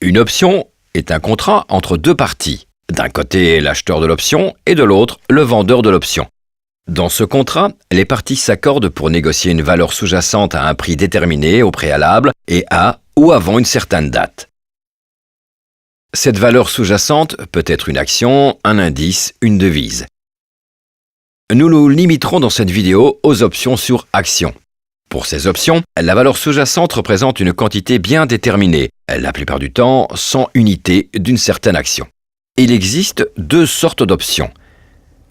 Une option est un contrat entre deux parties. D'un côté, l'acheteur de l'option et de l'autre, le vendeur de l'option. Dans ce contrat, les parties s'accordent pour négocier une valeur sous-jacente à un prix déterminé au préalable et à ou avant une certaine date. Cette valeur sous-jacente peut être une action, un indice, une devise. Nous nous limiterons dans cette vidéo aux options sur actions. Pour ces options, la valeur sous-jacente représente une quantité bien déterminée, la plupart du temps 100 unités d'une certaine action. Il existe deux sortes d'options.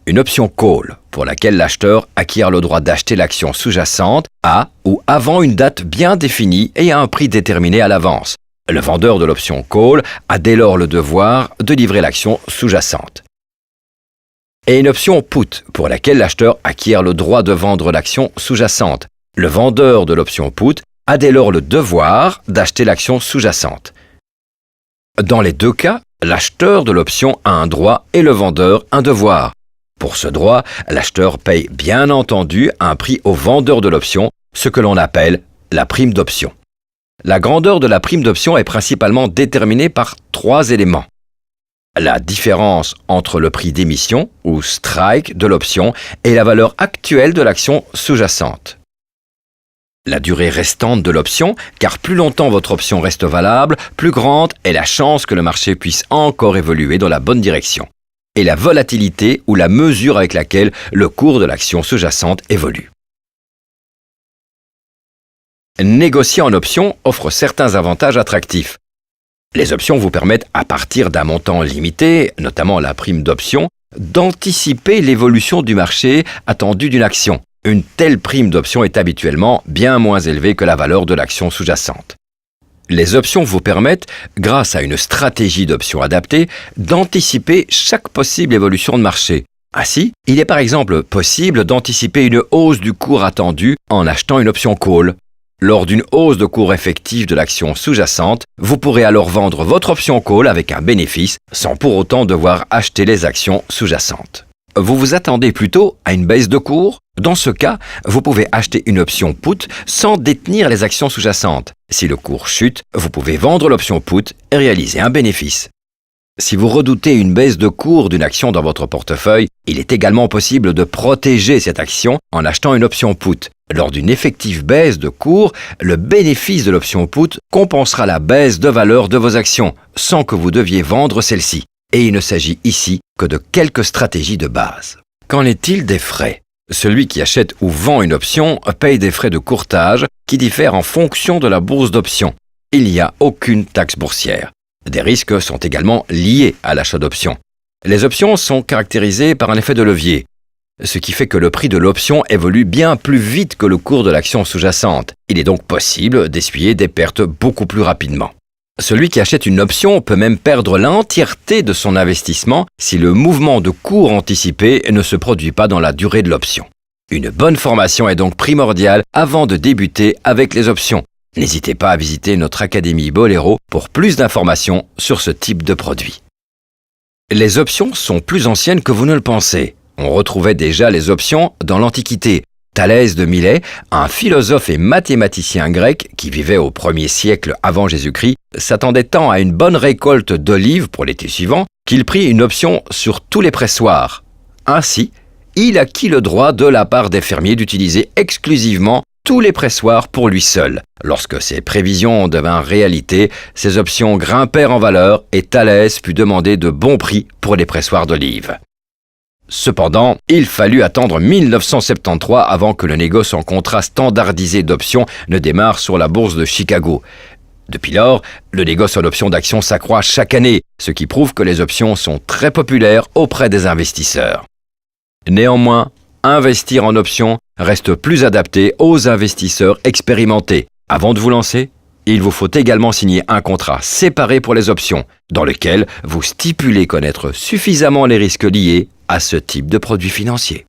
Une option call, pour laquelle l'acheteur acquiert le droit d'acheter l'action sous-jacente à ou avant une date bien définie et à un prix déterminé à l'avance. Le vendeur de l'option call a dès lors le devoir de livrer l'action sous-jacente. Et une option put, pour laquelle l'acheteur acquiert le droit de vendre l'action sous-jacente. Le vendeur de l'option put a dès lors le devoir d'acheter l'action sous-jacente. Dans les deux cas, l'acheteur de l'option a un droit et le vendeur un devoir. Pour ce droit, l'acheteur paye bien entendu un prix au vendeur de l'option, ce que l'on appelle la prime d'option. La grandeur de la prime d'option est principalement déterminée par trois éléments. La différence entre le prix d'émission, ou strike, de l'option et la valeur actuelle de l'action sous-jacente. La durée restante de l'option, car plus longtemps votre option reste valable, plus grande est la chance que le marché puisse encore évoluer dans la bonne direction. Et la volatilité ou la mesure avec laquelle le cours de l'action sous-jacente évolue. Négocier en option offre certains avantages attractifs. Les options vous permettent, à partir d'un montant limité, notamment la prime d'option, d'anticiper l'évolution du marché attendu d'une action. Une telle prime d'option est habituellement bien moins élevée que la valeur de l'action sous-jacente. Les options vous permettent, grâce à une stratégie d'options adaptée, d'anticiper chaque possible évolution de marché. Ainsi, il est par exemple possible d'anticiper une hausse du cours attendu en achetant une option call. Lors d'une hausse de cours effective de l'action sous-jacente, vous pourrez alors vendre votre option call avec un bénéfice sans pour autant devoir acheter les actions sous-jacentes. Vous vous attendez plutôt à une baisse de cours? Dans ce cas, vous pouvez acheter une option put sans détenir les actions sous-jacentes. Si le cours chute, vous pouvez vendre l'option put et réaliser un bénéfice. Si vous redoutez une baisse de cours d'une action dans votre portefeuille, il est également possible de protéger cette action en achetant une option put. Lors d'une effective baisse de cours, le bénéfice de l'option put compensera la baisse de valeur de vos actions, sans que vous deviez vendre celle-ci. Et il ne s'agit ici que de quelques stratégies de base. Qu'en est-il des frais? Celui qui achète ou vend une option paye des frais de courtage qui diffèrent en fonction de la bourse d'options. Il n'y a aucune taxe boursière. Des risques sont également liés à l'achat d'options. Les options sont caractérisées par un effet de levier, ce qui fait que le prix de l'option évolue bien plus vite que le cours de l'action sous-jacente. Il est donc possible d'essuyer des pertes beaucoup plus rapidement. Celui qui achète une option peut même perdre l'entièreté de son investissement si le mouvement de cours anticipé ne se produit pas dans la durée de l'option. Une bonne formation est donc primordiale avant de débuter avec les options. N'hésitez pas à visiter notre Académie Bolero pour plus d'informations sur ce type de produit. Les options sont plus anciennes que vous ne le pensez. On retrouvait déjà les options dans l'Antiquité. Thalès de Milet, un philosophe et mathématicien grec qui vivait au 1er siècle avant Jésus-Christ, s'attendait tant à une bonne récolte d'olives pour l'été suivant qu'il prit une option sur tous les pressoirs. Ainsi, il acquit le droit de la part des fermiers d'utiliser exclusivement tous les pressoirs pour lui seul. Lorsque ses prévisions devinrent réalité, ses options grimpèrent en valeur et Thalès put demander de bons prix pour les pressoirs d'olives. Cependant, il fallut attendre 1973 avant que le négoce en contrat standardisé d'options ne démarre sur la bourse de Chicago. Depuis lors, le négoce en options d'actions s'accroît chaque année, ce qui prouve que les options sont très populaires auprès des investisseurs. Néanmoins, investir en options reste plus adapté aux investisseurs expérimentés. Avant de vous lancer, il vous faut également signer un contrat séparé pour les options, dans lequel vous stipulez connaître suffisamment les risques liés à ce type de produit financier.